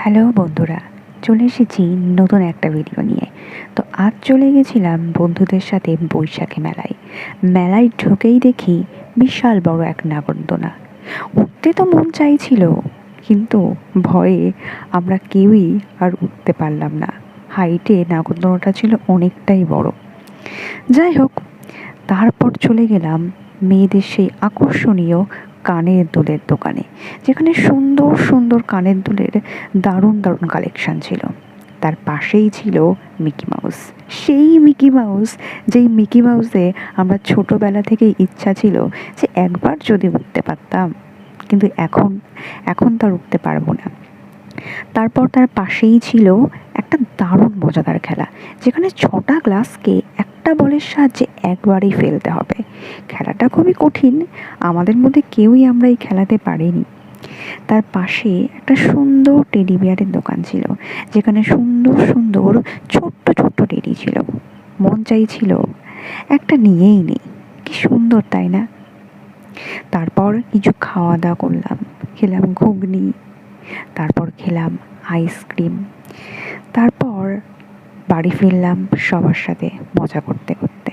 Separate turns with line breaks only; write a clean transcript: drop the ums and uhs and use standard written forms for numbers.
Hello বন্ধুরা, চলে এসেছি নতুন একটা ভিডিও নিয়ে। তো আজ চলে গেছিলাম বন্ধুদের সাথে বৈশাখী মেলায়। মেলায় ঢুকেই দেখি বিশাল বড় এক নাগরদোলা। উঠতে তো মন চাইছিল, কিন্তু ভয়ে আমরা কেউই আর উঠতে পারলাম না। হাইটে নাগরদোলাটা ছিল অনেকটাই বড়। যাই হোক, তারপর চলে গেলাম মেয়েদের সেই আকর্ষণীয় কানের দুলের দোকানে, যেখানে সুন্দর সুন্দর কানের দুলের দারুণ দারুণ কালেকশন ছিল। তার পাশেই ছিল মিকি মাউস, সেই মিকি মাউস যেই মিকি মাউসে আমরা ছোটবেলা থেকেই ইচ্ছা ছিল যে একবার যদি উঠতে পারতাম, কিন্তু এখন এখন তার উঠতে পারবো না। তারপর তার পাশেই ছিল একটা দারুণ মজাদার খেলা, যেখানে 6টা গ্লাসকে একটা বলের সাহায্যে একবারেই ফেলতে হবে। খেলাটা খুবই কঠিন, আমাদের মধ্যে কেউই আমরা এই খেলাতে পারিনি। তার পাশে একটা সুন্দর টেডি বিয়ারের দোকান ছিল, যেখানে সুন্দর সুন্দর ছোট্ট ছোট্ট টেডি ছিল। মন চাইছিল একটা নিয়েই নেই, কি সুন্দর তাই না? তারপর কিছু খাওয়া দাওয়া করলাম, খেলাম ঘুগনি, তারপর খেলাম আইসক্রিম, তারপর বাড়ি ফিরলাম সবার সাথে মজা করতে করতে।